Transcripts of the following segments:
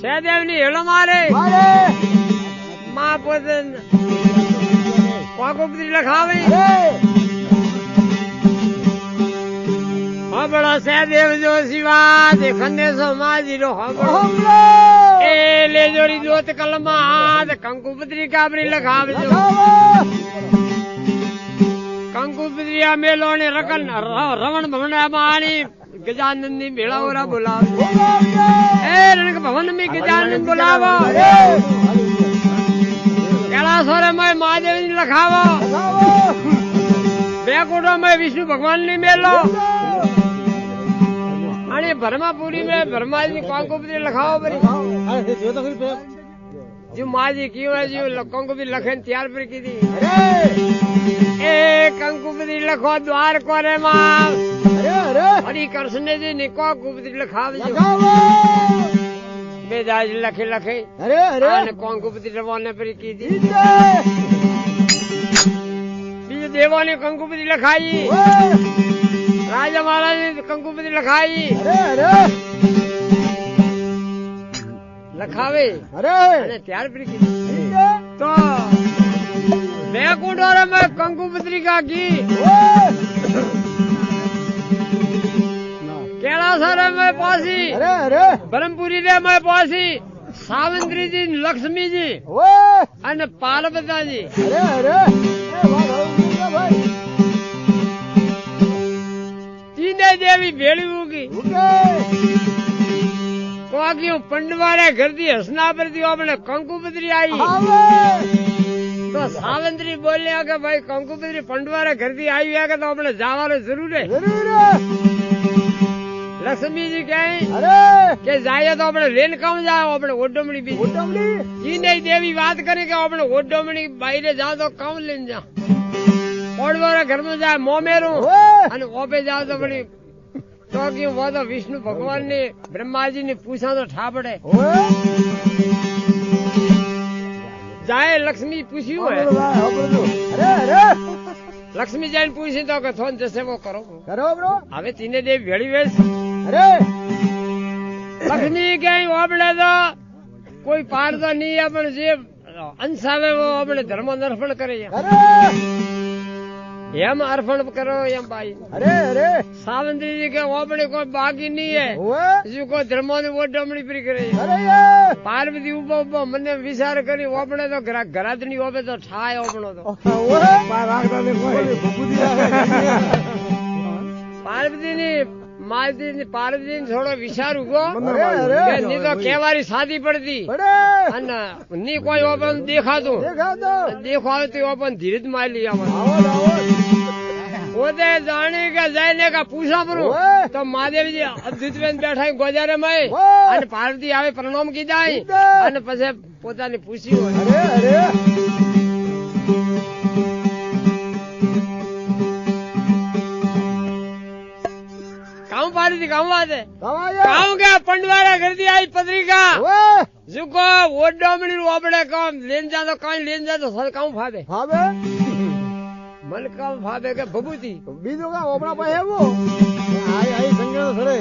સહદેવ ની હેલો મારે માં પોતે કોકુપત્રી લખાવે હબળો સહદેવ જો શિવા ખંડેશો માજી રો હબળો એ લેજોરી જોત કલમા હાથ કંકુપત્રી કાબરી લખાવજો કંકુપત્રી મેલો ને રકન રવણ ભવન માણી ગજાનંદ ની ભેળાઓરા બોલાવો એ રણક ભવન में ગજાનંદ બોલાવો कैलाशोर में महादेव जी लखावो बेकुटो में विष्णु भगवान ने मेलो आणि ब्रह्मापुरी में ब्रह्मा जी कंकुपति लखाओ बरी जो माँ जी की है जो कंकुपति लखे तैयार पर की थी ए कंकुपति लखो द्वार कोरे मां हरि कृष्ण जी ने कंकुपति लखाव जो बेदाज लखे लखे अरे कंकुपति रवाने पर की थी बीज देवों ने कंकुपति लखाई राजा महाराज ने कंकुपति लखाई लखावे अरे त्यार पर की तो बैकुंठ में कंकुपति का की कैलाशोर में पासी ब्रह्मपुरी रे में पासी सावित्री जी लक्ष्मी जी અને પાર્વતીજી तीने देवी भेड़ी होगी कोकियों पंडवारे घर दी हसना पर दी अपने कंकुपत्री आई तो सावित्री बोले कि भाई कंकुपत्री पंडवारे घर दी आई है तो अपने जावानो जरूर है लक्ष्मी जी कहे के जाए तो अपने लेन कौन जाओ अपने ओडमणी भी जी नहीं देवी बात करे कि अपने ओडमणी बाहर जाओ तो कौन लेन जाओ ओडवारा घर में जाए मोमेरू और ओपे जाओ तो बड़ी तो क्यों वो तो विष्णु भगवान ने ब्रह्मा जी ने पूछा तो ठापड़े जाए लक्ष्मी पूछी है लक्ष्मी जी ने पूछी तो थोन जैसे वो करो ब्रो हमें तीने देव भेड़ी वेश लक्ष्मी कहीं ओपड़े तो कोई पार तो नहीं अपन जे अंश आवे वो अपने धर्म अर्पण करे एम अर्पण करो एम भाई सावित्री जी के ओपड़े कोई बाकी नहीं है जो को धर्म ने वो डमड़ी प्री करे पार्वती उबो उबो मने विचार करी ओपड़े तो घरातनी ओपे तो ठाय ओपणो तो पार्वती ने पार्वती ने थोड़ो विचार उगो नहीं तो केवारी शादी पड़ती नहीं कोई ओपन देखा तो ओपन धीरे मार लिया पोते जाने का जाने का पूछा पड़ो तो महादेव जी अद्भुत बैठा गोजारे में पार्वती आवे प्रणाम की जाए पछे पोता ने पूछी पार्वती गाँव बात है गाँव के पंडवारा कर दिया आई पत्रिका जुको वोट डोमनी ओपड़े काम लेन जा तो कहीं लेन जा तो सर काम फादे मन काम फादे के भभूति बीजो का ओपड़ा पे है वो आई संगे तो सरे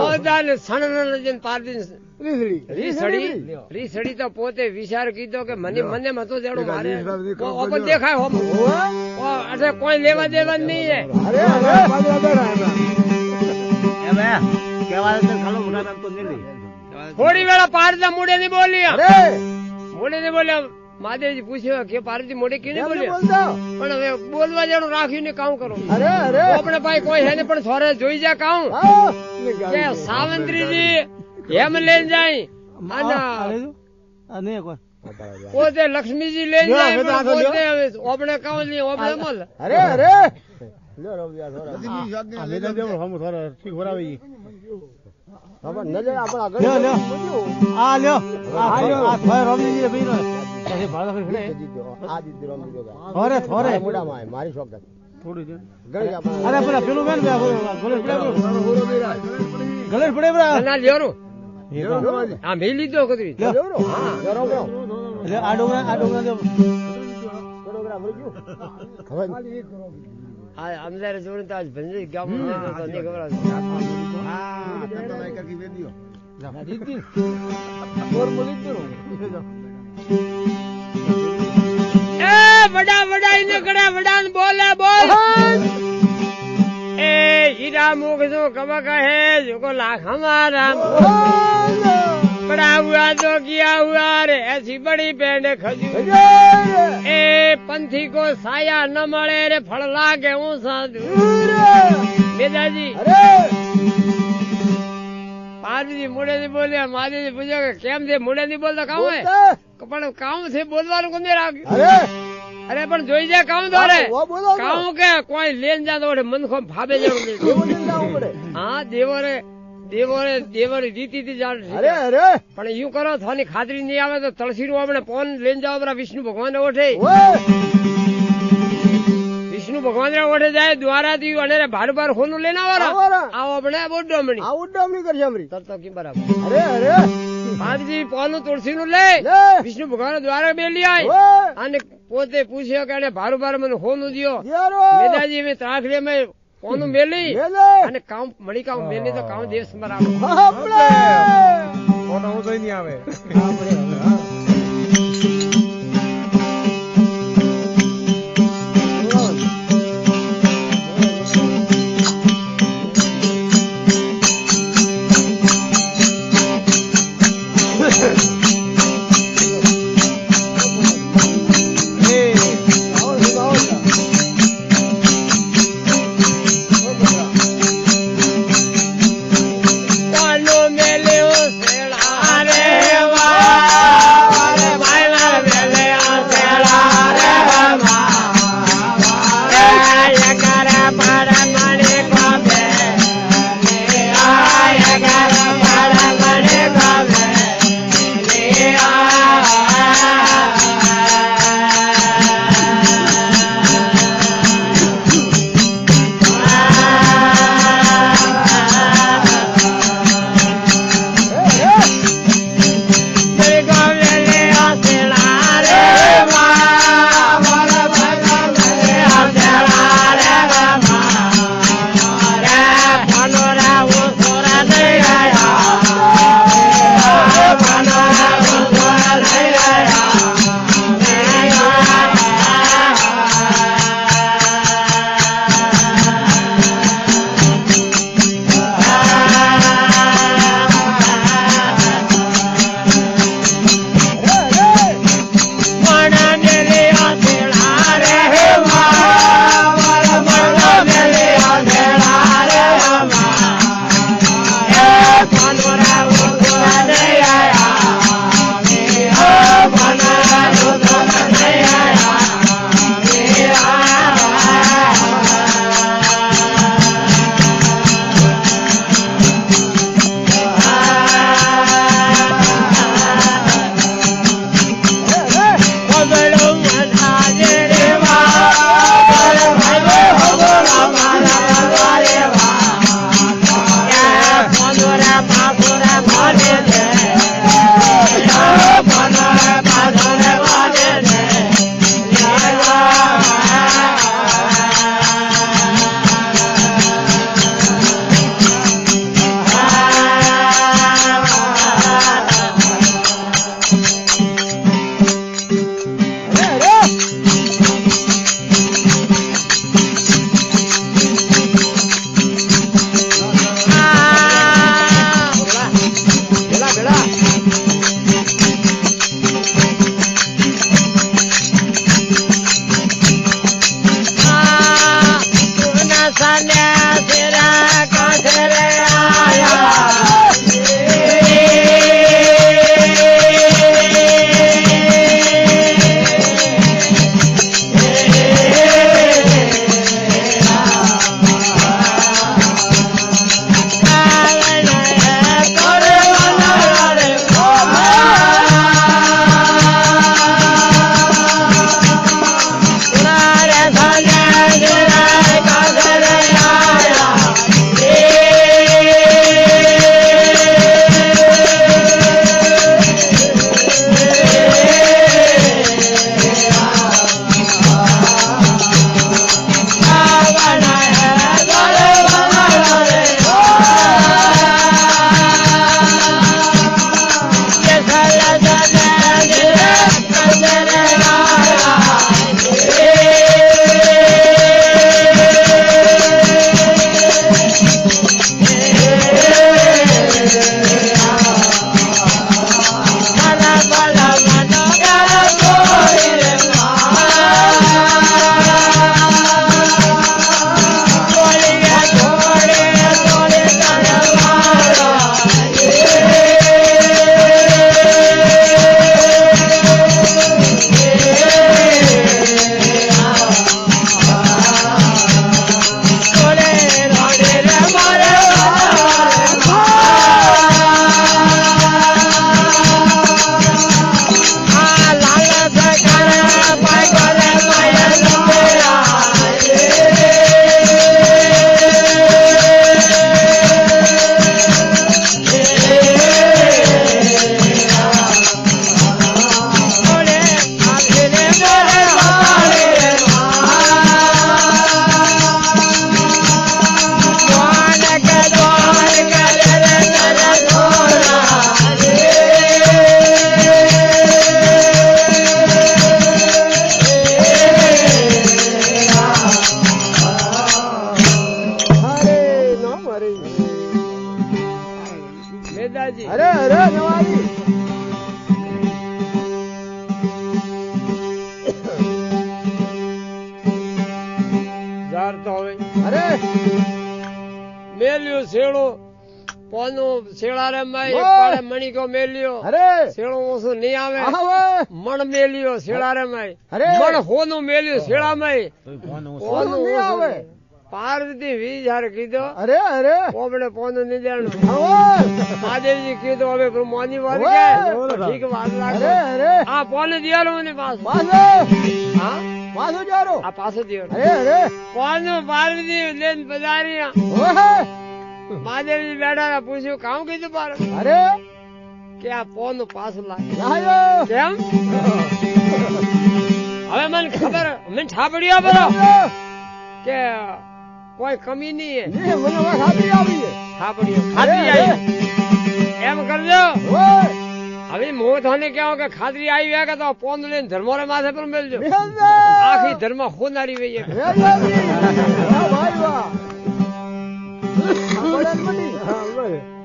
ओ जाने सनन जन पार्वती रीसड़ी तो पोते विचार की तो के मने मने मत तो जेड़ो मारे ओपन देखा हो ओ ऐसे कोई लेवा देवा नहीं है थोड़ी वेला पार्वती मुड़े नहीं बोलिया महादेव जी पूछे के पार्वती मुड़े क्यों नहीं बोलिया पण હવે બોલવા જેનું રાખ્યું ને કામ કરો આપણે ભાઈ કોઈ હે ને પણ થોરે જોઈ જા કામ કે સાવિત્રી जी એમ લઈને જાય અને પોતે લક્ષ્મી जी લઈને જાય પોતે આપણે કામ નહીં આપણે મલ મારી શોખ અરે પેલા પેલું બેન ગળે પડે ના લેરો આ મે લીધો કદરી આ ડોગરા અંદર જોડે તો આજ ભંજી ગામ તો નહીં ખબર વડા વડા એને કરે વડા બોલે બોલ ए हीरा मुख जो कबक है जो को लाख हमारा बड़ा हुआ तो किया हुआ रे ऐसी बड़ी पेड़ खजूर ए पंथी को साया न मळे रे फल लागे ऊंचा दूर बेदाजी पाजी मुड़े नहीं बोले माजी जी पूछो केम से मुड़े नहीं बोलता काऊ है पण काऊ से बोलवानु कोने राख अरे पण જોઈ જા કામ દોરે કામ કે કોઈ લેન જા તો મનખો ભાબે જવું હા દેવરે રીતિ થી જાણ અરે અરે પણ યું કરો થાની ખાતરી નહીં આવે તો તળસી નું આપણે ફોન લેન જાવ બરા વિષ્ણુ ભગવાન ઓઠે વિષ્ણુ ભગવાન ઓઠે જાય દ્વારા થી અને ભાર હોનું લેન આવરા આવો આપણે ઉડમણી કરશે અમરી તર તો કી બરાબર અરે અરે પાદજી પોનું તુલસી નું લે વિષ્ણુ ભગવાન દ્વારા બેલી આય અને પોતે પૂછ્યો કે ભાર મને હોનું દિયો મેદાજી મેં ત્રાખડે મેં પોનું મેલી અને કામ મળી કામ મેલી તો કામ દેશ બરાબર ફોટો હું જોઈ નહીં આવે નવાજી અરે અરે નવાજી જાર તો હવે અરે મેલ્યો શેળો પોનો શેળારે માં ઓય! પાડે મણીકો મેલ્યો અરે શેળો ઓછું નહીં આવે આવે મણ મેલ્યો શેળારે માં અરે! મણ હોનું મેલ્યું શેળામાં ઓનું નહીં આવે પાર્વતી વી જયારે કીધો અરે અરે પોપડે પોનું નહીં દેવાનું આવો મહાદેવજી કીધું હવે મોની વાત ઓય! કે ઠીક વાત અરે લાગે અરે આ પોને દિયાલો ને પાછું પાછો હા પાછો જારો આ પાછો દિયાલો અરે અરે પોનું પાર્વતી લઈને પધાર્યા ઓહે મહાદેવજી બેઠા પૂછ્યું કામ કીધું પાર અરે કે આ પોનું પાછું લાગે લાયો કેમ હવે મને ખબર મને ઠાપડ્યો બરો કે કોઈ કમી નહીં ને મને વાત આપી આવી ઠાપડ્યો ખાતરી આવી એમ કરજો ઓય હવે હું તને કહું કે ખાતરી આવી ગયા કે તો પોન લઈને ધર્મોરે માથે પર મેલજો મેલજે આખી ધર્મ ખોનારી વઈ એક. વાહ ભાઈ વાહ આપડે મની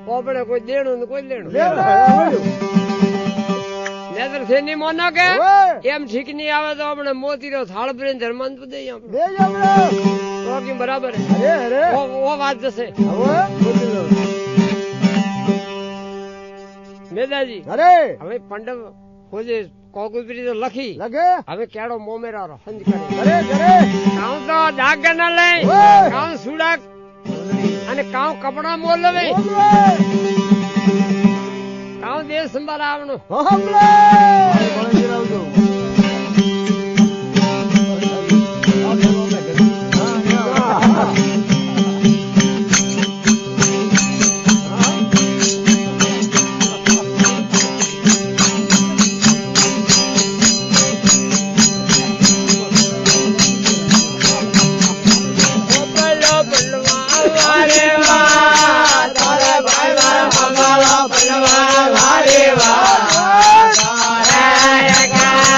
પોપડે કોઈ દેણું ને કોઈ લેણું લે નેતર છે ની મોનો કે ઓય એમ ઠીક નહીં આવે તો આપણે મોતીરો થાળ ભરીને ધર્માંત દઈએ આપણે બે જમણો તો કેમ બરાબર હે? અરે અરે ઓ વાત જશે હવે મેદાજી અરે હવે પંડવ હોજે કોકુપરી તો લખી લગે હવે કેડો મોમેરારો હંજ કરે અરે કરે કાઉ તો ડાક ના લઈ ઓય! કાઉ સુડાક અને કાઉ કપડા મોલ લવે કાઉ દેશ સંભાળ આવવાનું હમલે બોલો બલવા વારે વા તારે ભાઈ મારા ભગવાન બલવા વારે વા તારે કા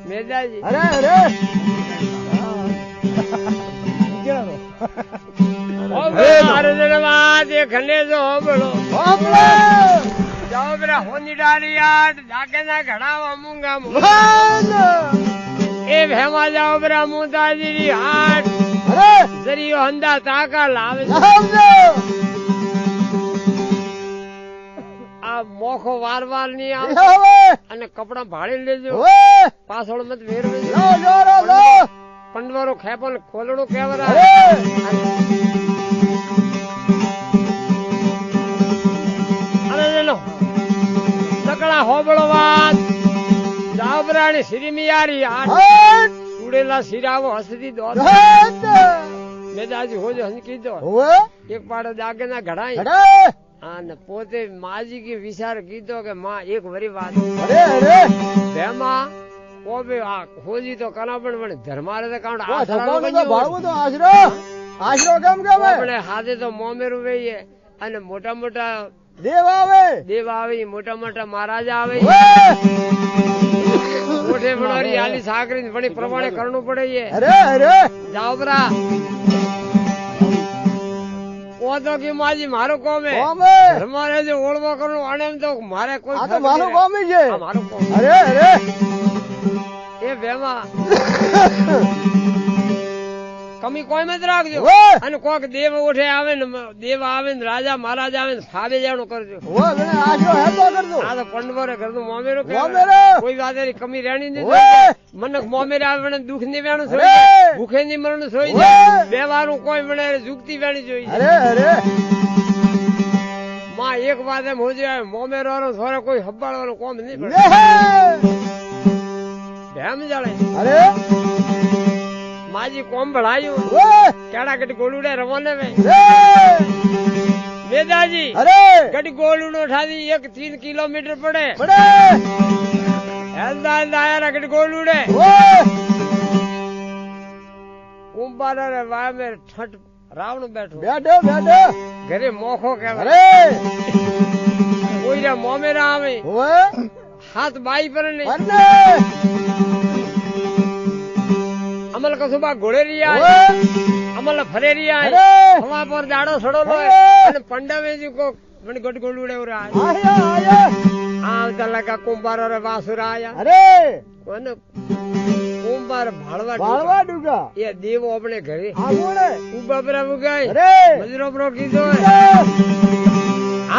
મેદાજી અરે અરે મારો જન્માત એ ખંડે જો હોબળો જાઓ બરા હોની ડારી યાદ જાગે ના ઘડાવા મૂંગા એ ભેમા જાઓ બરા મુંતાજી હાટ જરીયો હંદા તાકા લાવે આ મોખો વાર વાર ની આવે અને કપડા ભાળી લેજો પાછળ મત વેરવેજો પંડવારો ખેપો ને ખોલડો કેવરા સકળા હોબળો વાત જાબરાણી શ્રીમિયારી ઉડેલા શિરાવો હસતી દો મેદાજી હોજો હંકી દો એક પાડો જાગે ના ઘડાઈ અને પોતે માજી કે વિચાર કીધો કે માં એક વરી વાત બેમાં ઓબે આ હોજી તો કના પણ ધર્મારે તો કાંડ આશરો કેમ કેમ આપણે હાથે તો મોમેરું વેઈએ અને મોટા મોટા દેવ આવે મોટા મોટા મહારાજા આવે મોટે ભણારી આલી સાકરી ભણી પ્રમાણે કરવું પડે જાઓ બરા ઓ તો કે માજી મારો કોમ હે ધર્મારે જે ઓળવો કરવું આને એમ તો મારે કોઈ મારું કોમ છે મારું કોમ એ બેમાં કમી કોઈ મત રાખજો અને કોક દેવ ઉઠે આવે ને રાજા મહારાજા આવે ને ફાવે જાણું કરજો આ તો પંડવરે કરતું મોમેરો કોઈ વાત કમી રેણી નહીં મનક મોમેરે આવે દુઃખ ની વેણું સોઈ ભૂખે ની મરણ સોઈ જાય બે વારું કોઈ મને જુગતી વેણી જોઈ માં એક વાત એમ હોજે મોમેરો થોડો કોઈ હબ્બાળવાનું કોમ નહીં પડે ભેમ જાણે માજી કોમ ભળાયું કેડા કટી ગોળુડે રવાને મેદાજી કટી ગોળુડો ઠાવી 1-3 કિલોમીટર પડે હેલદાર કટી ગોળુડે કુંભાર વાય મે ઠટ રાવણ બેઠો ઘરે મોખો કહેવાય કોઈ રે મોમેરા આવે હાથ બાઈ પર નહીં અમલ કસુબા ઘોડેરિયા અમલ ફરેરિયા હવા પર દાડો સડો અને પંડવેજી કો મને ગટ ગોળુડે ઉરા આવતા લગા કુંભાર રે વાસુરા આયા કોને કુંભાર ભાળવા ડુગા એ દેવો આપણે ઘરે ઉભા પર ઉગાય મજરો પ્રો કીધો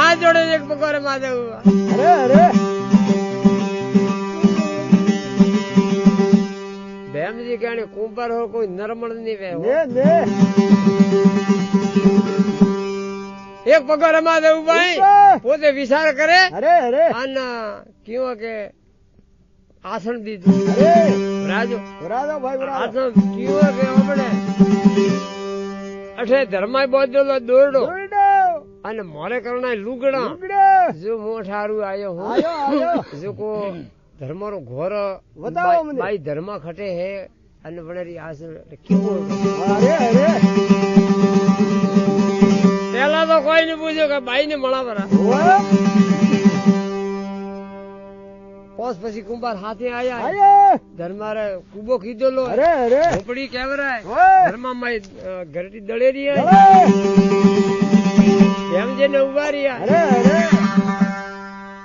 આ જોડે એક પકોરે માદે ભેમજી કે કુંભાર હો કોઈ નરમણ ની વે એક પગાર માં દેવું ભાઈ પોતે વિચાર કરે અને કયો કે આસન દીધું રાજો આસન કયો કે આપણે અઠે ધર્માય બોધેલો દોરડો અને મોરે કરણા લુગડા જો મોઠારું આયો હું જો કો ધર્મારો ઘોર બાઈ ધર્મ ખટે હે અને વણરી આસન કેવું પેલા તો કોઈ ને પૂછ્યું કે બાઈ ને મળાવરા પોસ પછી કુંભાર હાથે આયા ધર્મારે કુબો કીધેલો ઝોપડી કેવરાય ધર્મા ઘરથી દળેરી એમ જેને ઉભા રહ્યા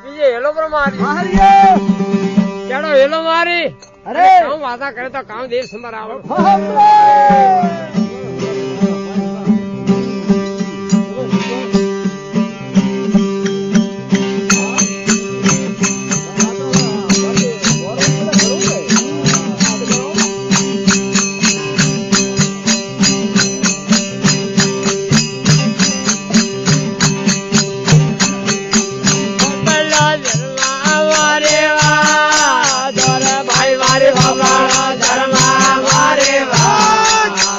બીજે હેલો પર મારી ચાલો હેલો મારી કામ વાતા કરે તો કામ દેવ સમર આવે ધર્મા મારે વા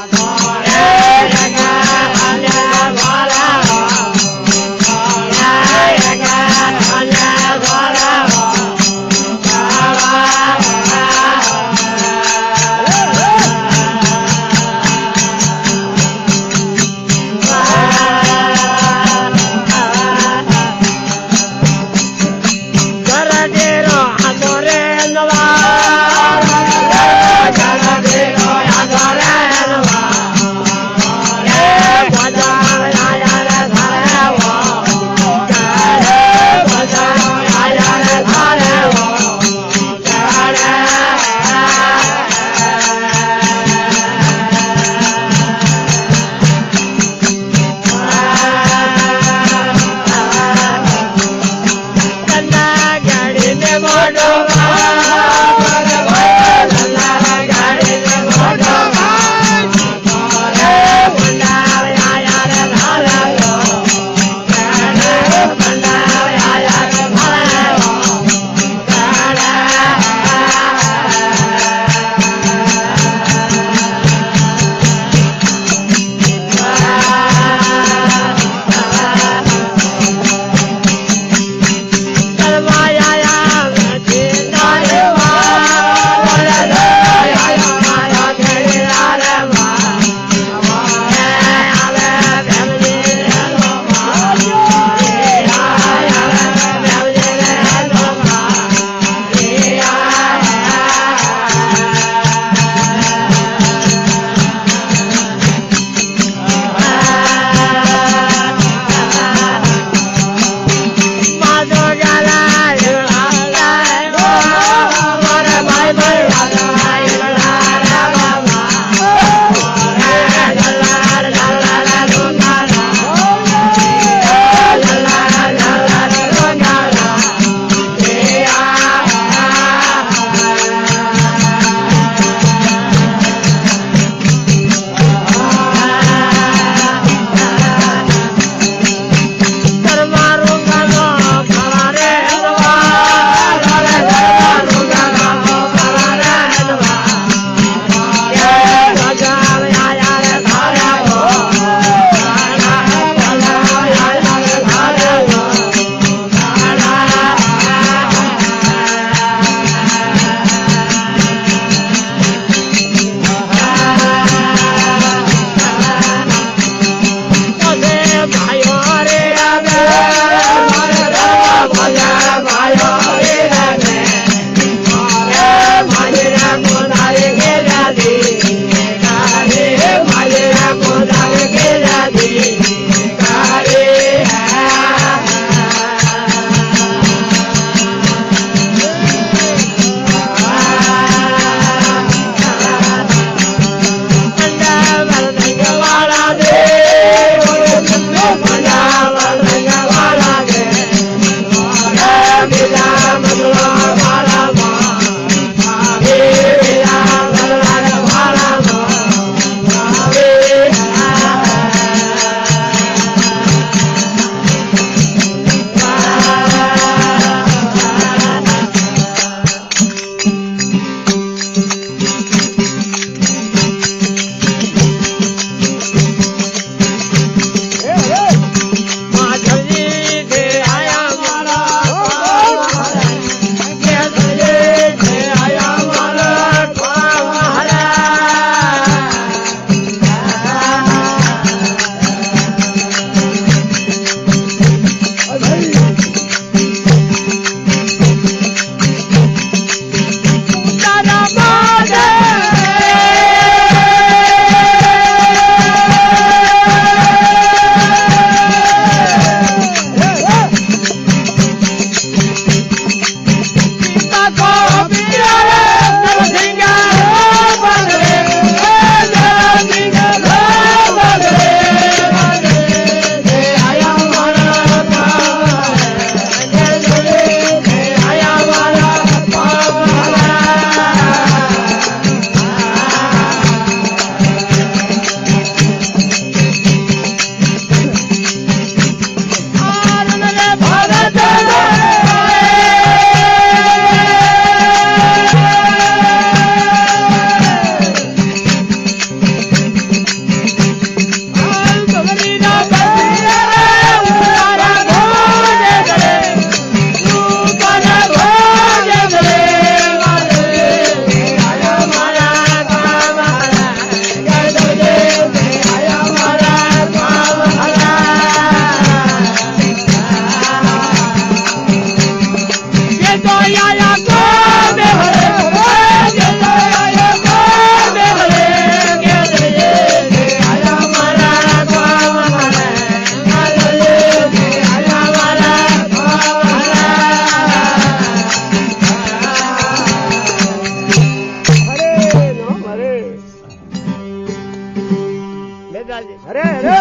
મેદાજી અરે અરે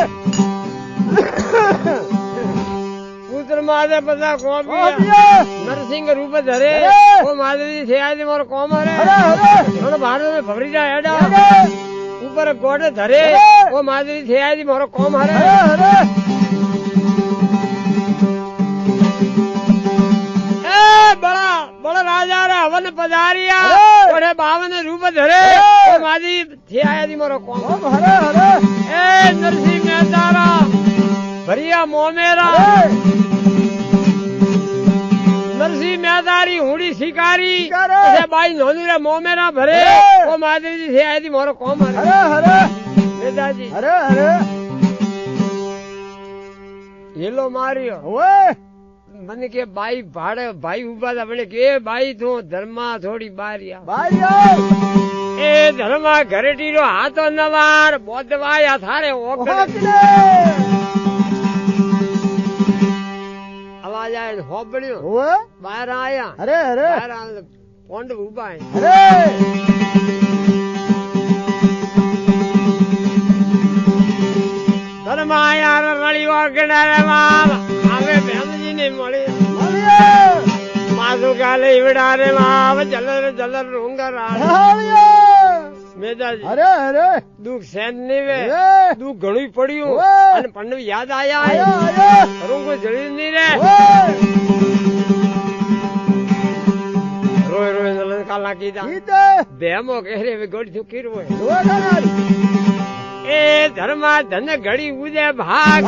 પુત્ર માધે બધા કોપિયા નરસિંહ રૂપ ધરે ઓ માધવી છે આજે મારો કોમ હરે અરે અરે થોડો ભારત ભરી જાય હેડા ઉપર ગોડે ધરે ઓ માધવી છે આજે મારો કોમ હરે અરે એ બડા બડા રાજા રે હવન પધારિયા ઓઢે 52 રૂપ ધરે ઓ માધવી છે આજે મારો કોમ અરે અરે એ નરસિંહ મહેતારા ભરિયા મોમેરા નરસિંહ મહેતારી હુડી શિકારી બાઈ નોનું રે મોમેરા ભરે ઓ માધવજી છે આજી મારો કોમ હરે અરે મેદાજી અરે અરે હેલો માર્યો ઓય મને કે બાઈ ભાડે ભાઈ ઉભા હતા મને કે બાઈ તો ધર્મા થોડી બારિયા ભાઈઓ એ ધર્મા ઘરેટીનો હાથો નવાર બોધવાયા થારે ઓકડે ઓકલે અવાજ આવે હોબળ્યો ઓય બહાર આયા અરે અરે બહાર આવે પોંડ ઉભા અરે ધર્મા યાર રળી ઓકડે રે મામ આવે બેમજી ને મળી માસુ કાલે ઈવડા રે મામ જલર જલર રૂંગર મેદાજી અરે અરે દુઃખ સેન નીવે દુઃખ ઘણું પડ્યું અને પણ યાદ આયા આયા રૂંગો જળી નહીં રે રોય રોય નલન કાલા કીધા ઈતે બેમો કહે રે ગોડી થું કીરવો દોડારી એ ધર્મા ધન ઘડી ઉદે ભાગ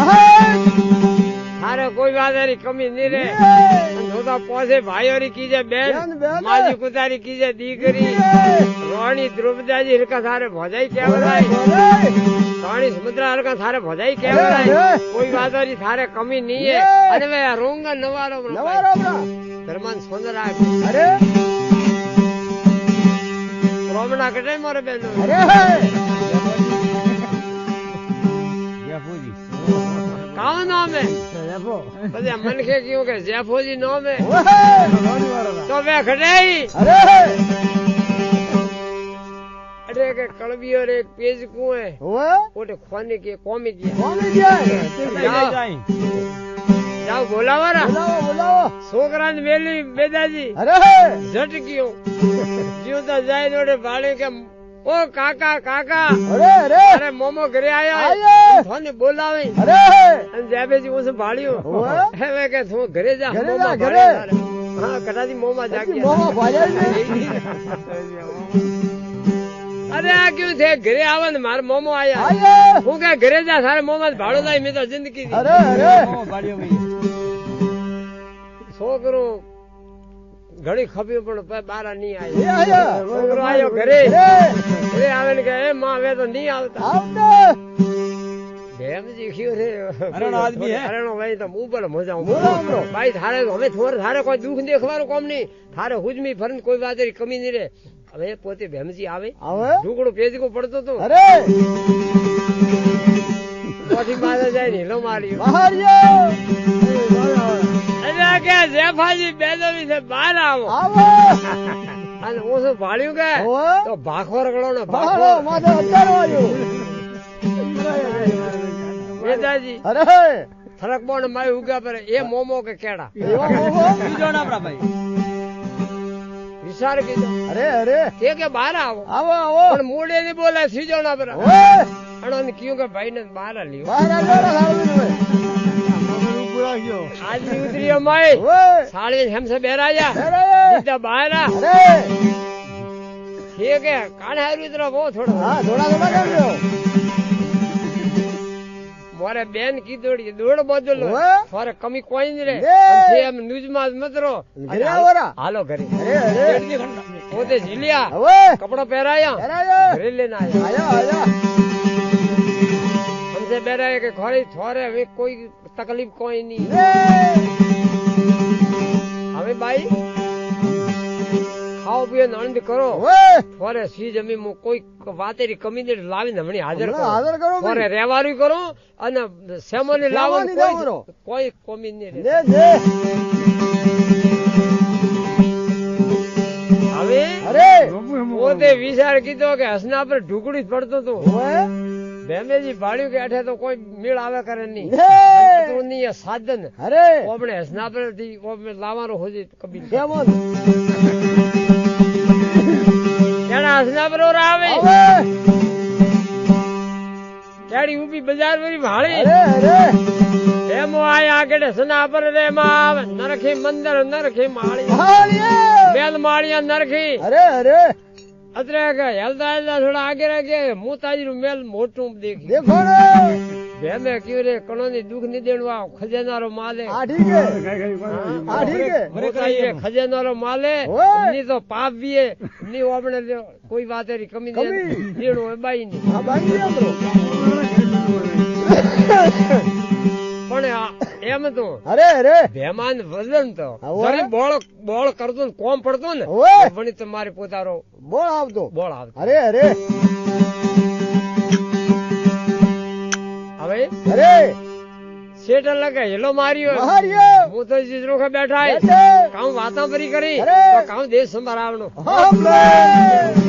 તારે કોઈ વાદારી કમી નહીં રે જોતા પોસે ભાઈઓરી કીજે બેન માજી કુતારી કીજે દીકરી રોણી દ્રૌપદાજી હરકા થારે ભજાઈ કેવરાય રોણી સમુદ્રા હરકા થારે ભજાઈ કેવરાય કોઈ વાદારી થારે કમી નહીં અને વે રોંગા નવારો નવારો ધર્માન સોંદરા અરે રોમણા કટાઈ મારે બેન અરે કાવ નામ હે પછી મનખે ક્યું કે જેફોજી નામ હે તો વે ખટાઈ અરે અરે કે કળબીઓ રે પેજ કુએ ઓય ઓટે ખોની કે કોમી કે કોમી જાય જાવ બોલાવારા બોલાવો બોલાવો છોકરાને મેલી બેદાજી અરે ઝટક્યો જીવતા જાય નોડે ભાળે કે ઓ કાકા કાકા અરે અરે અરે મોમો ઘરે આયા આયા. થોને બોલાવી અરે અને જાબેજી હું ભાળ્યું ઓવે. હવે કે તું ઘરે જા ઘરે મોમા જા, ભાળે ઘરે. તારે. હા કટાથી મોમા જાગ્યા મોમો ભાજાય ને અરે આ કેવું છે ઘરે આવે ને મારા મોમો આયા આયા હું કે ઘરે જા સારે મોમા ભાડો લાવી મેં તો જિંદગી દી. અરે અરે છોકરો ઘણી ખપ્યું પણ બારા નહીં એ આવ્યો આયા છોકરો આવ્યો ઘરે અરે ઘરે આવે ને કે એ માં હવે તો નહીં આવતા આવતો ભેમજી કયો રે હરણો આદમી હે. હરણો ભાઈ તો ઉપર મજા બોલાવો. ભાઈ થારે હવે થારે કોઈ દુઃખ દેખવાનું કોમ નહીં થારે હુજમી ફરન કોઈ વાત કમી નહીં રે હવે પોતે ભેમજી આવે આવે ઢુકડું પેજકો પડતો તો અરે પોથી બાજુ જાય ને હિલો માર્યો બહાર જાઓ એટલે કે જેફાજી બેદવી છે બહાર આવો આવો અને હું શું ભાળ્યું કે ઓવે. તો ભાખો રગડો ને બહાર ભાખો માથે ઉતારવાનું બેદાજી અરે ફરક બોણ માય ઉગા પર એ મોમો કે કેડા એવા મોમો વિચાર કીધો અરે અરે તે કે બહાર આવો આવો આવો પણ મોડે ની બોલે સીજો ના પર ઓય અને કયું કે ભાઈ ને બહાર લ્યો બહાર આવડો સારું આજ ની ઉતરી અમાય ઓય સાડી હેમસે બેરાયા અરે સીધા બહાર આ અરે ઠીક હે કાને હારું ઉતરો બહુ થોડો હા થોડા થોડા કરજો મોરે બેન કીધોડી દોડ બદલો ઓવે. થોરે કમી કોઈ નહીં રે લે. અને એમ ન્યૂઝમાં મતરો ઘરે આવરા. હાલો ઘરે અરે અરે પોતે ઝીલ્યા હવે કપડો પહેરાયા અરે ઘરે લઈને આયા આયા આયા हमसे बेरा के खोरी छोरे હવે કોઈ તકલીફ કોઈ નહીં લે હવે ભાઈ ખાઓ પીએ આનંદ કરો ઓય થોરે સી જમી મુ કોઈ વાતેરી કમી ને લાવીને હમણી હાજર કરો હાજર કરો ભાઈ. થોરે રહેવાનું કરો અને સેમોની લાવવાનું સેમોની લાવવાનો. કોઈ કોમી નહીં રહે. લે લે હવે અરે પોતે વિચાર કીધો કે હસના પર ઢુકડી જ પડતો હતો ઓય બેમેજી ભાડ્યું કે અઠે તો કોઈ મેળ આવે કરે નહીં હે તો નહીં સાધન અરે આપણે હસનાપર થી લાવવાનો હોજી કબીલ કેમ એના હસનાપર આવે હવે ત્યારે ઉભી બજાર વળી ભાળી અરે અરે એમો આયા આગળ હસનાપર રે માં નરખી મંદર નરખી માળી હાલીએ બેલ માળિયા નરખી અરે અરે અત્રે કે હેલતા હેલતા થોડા આગે મોતાજી નું મેલ મોટું દેખી દેખો ને ભેમે ક્યું રે કણો ની દુઃખ ની દેણવા ખજેનારો માલે આ ઠીક હે આ ઠીક હે મોતાજી ખજેનારો માલે ઓય. ની તો પાપ બીએ ની આપણે કોઈ વાત એરી કમી દેણું હોય બાઈ ની આ બાંધી આપણો પણ એમ તો અરે અરે ભેમાન વજન તો હવે? જરી બોળ કરતો ને કોમ પડતો ને હવે? વણી તમારે પોતાનો બોલ આવતો બોળ આવતો અરે અરે હવે અરે શેઠ લગે હેલો માર્યો મહારિયો હું તો જીજરોખે બેઠા બેઠે. કામ વાતા પરી કરી અરે. તો કામ દેશ સંભાળવાનો હમલે